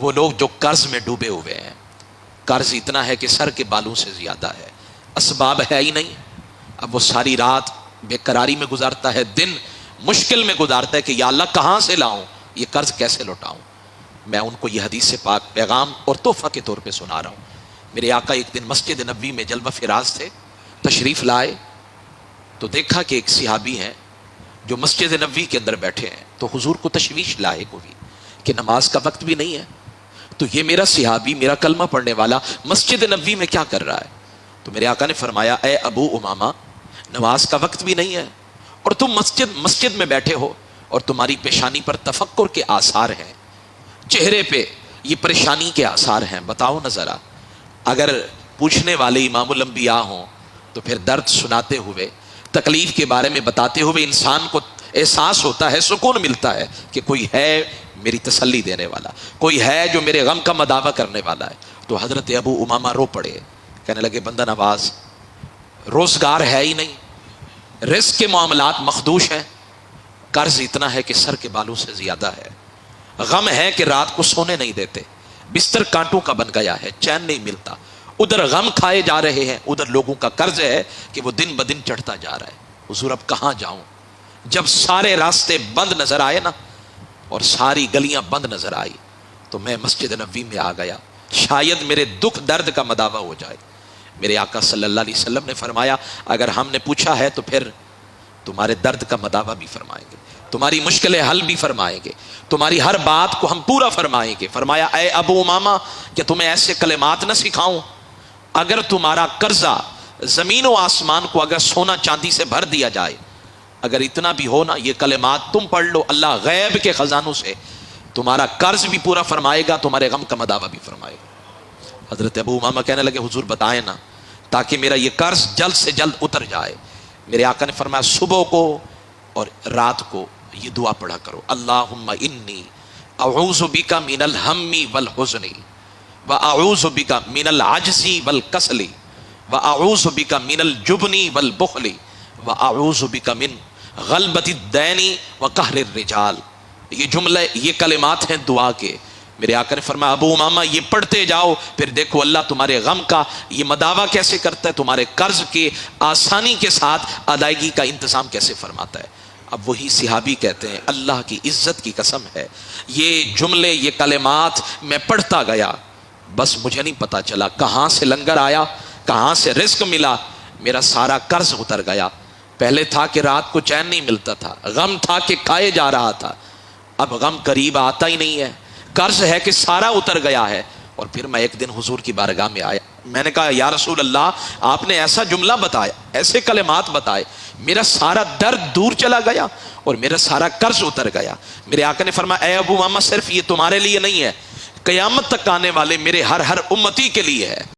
وہ لوگ جو قرض میں ڈوبے ہوئے ہیں، قرض اتنا ہے کہ سر کے بالوں سے زیادہ ہے، اسباب ہے ہی نہیں، اب وہ ساری رات بے قراری میں گزارتا ہے، دن مشکل میں گزارتا ہے کہ یا اللہ کہاں سے لاؤں، یہ قرض کیسے لوٹاؤں۔ میں ان کو یہ حدیث سے پاک پیغام اور تحفہ کے طور پہ سنا رہا ہوں۔ میرے آقا ایک دن مسجد نبوی میں جلوہ فراز تھے، تشریف لائے تو دیکھا کہ ایک صحابی ہیں جو مسجد نبوی کے اندر بیٹھے ہیں، تو حضور کو تشویش لاحق ہوئی کہ نماز کا وقت بھی نہیں ہے، تو یہ میرا صحابی، میرا کلمہ پڑھنے والا مسجد نبوی میں کیا کر رہا ہے؟ تو میرے آقا نے فرمایا اے ابو امامہ، نماز کا وقت بھی نہیں ہے اور تم مسجد میں بیٹھے ہو اور تمہاری پیشانی پر تفکر کے آثار ہیں، چہرے پہ یہ پریشانی کے آثار ہیں، بتاؤ نہ ذرا۔ اگر پوچھنے والے امام الانبیاء ہوں تو پھر درد سناتے ہوئے، تکلیف کے بارے میں بتاتے ہوئے انسان کو احساس ہوتا ہے، سکون ملتا ہے کہ کوئی ہے میری تسلی دینے والا، کوئی ہے جو میرے غم کا مداوع کرنے والا ہے۔ تو حضرت ابو امامہ رو پڑے، کہنے لگے بندہ نواز، روزگار ہے ہی نہیں، رزق کے معاملات مخدوش ہیں، قرض اتنا ہے کہ سر کے بالوں سے زیادہ ہے، غم ہے کہ رات کو سونے نہیں دیتے، بستر کانٹوں کا بن گیا ہے، چین نہیں ملتا، ادھر غم کھائے جا رہے ہیں، ادھر لوگوں کا قرض ہے کہ وہ دن بدن چڑھتا جا رہا ہے۔ حضور اب کہاں جاؤں؟ جب سارے راستے بند نظر آئے نا اور ساری گلیاں بند نظر آئی تو میں مسجد نبوی میں آ گیا، شاید میرے دکھ درد کا مداوع ہو جائے۔ میرے آقا صلی اللہ علیہ وسلم نے فرمایا اگر ہم نے پوچھا ہے تو پھر تمہارے درد کا مداوع بھی فرمائیں گے، تمہاری مشکلیں حل بھی فرمائیں گے، تمہاری ہر بات کو ہم پورا فرمائیں گے۔ فرمایا اے ابو امامہ، کہ تمہیں ایسے کلمات نہ سکھاؤں؟ اگر تمہارا قرضہ زمین و آسمان کو اگر سونا چاندی سے بھر دیا جائے، اگر اتنا بھی ہو نا، یہ کلمات تم پڑھ لو، اللہ غیب کے خزانوں سے تمہارا قرض بھی پورا فرمائے گا، تمہارے غم کا مداوع بھی فرمائے گا۔ حضرت ابو امامہ کہنے لگے حضور بتائیں نا تاکہ میرا یہ قرض جلد سے جلد اتر جائے۔ میرے آقا نے فرمایا صبح کو اور رات کو یہ دعا پڑھا کرو، اللہم انی اعوذ بک من الہم والحزن واعوذ بک من العجز والکسل واعوذ بک من الجبن والبخل واعوذ بک من غلبۃ الدین وقہر الرجال۔ یہ جملے، یہ کلمات ہیں دعا کے۔ میرے آقا نے فرمایا ابو امامہ یہ پڑھتے جاؤ، پھر دیکھو اللہ تمہارے غم کا یہ مداوع کیسے کرتا ہے، تمہارے قرض کے آسانی کے ساتھ ادائیگی کا انتظام کیسے فرماتا ہے۔ اب وہی صحابی کہتے ہیں اللہ کی عزت کی قسم ہے، یہ جملے، یہ کلمات میں پڑھتا گیا، بس مجھے نہیں پتا چلا کہاں سے لنگر آیا، کہاں سے رزق ملا، میرا سارا قرض اتر گیا۔ پہلے تھا کہ رات کو چین نہیں ملتا تھا، غم تھا کہ کھائے جا رہا تھا، اب غم قریب آتا ہی نہیں ہے، قرض ہے کہ سارا اتر گیا ہے۔ اور پھر میں ایک دن حضور کی بارگاہ میں آیا، میں نے کہا یا رسول اللہ آپ نے ایسا جملہ بتایا، ایسے کلمات بتائے، میرا سارا درد دور چلا گیا اور میرا سارا قرض اتر گیا۔ میرے آقا نے فرمایا اے ابو امامہ صرف یہ تمہارے لیے نہیں ہے، قیامت تک آنے والے میرے ہر امتی کے لیے ہے۔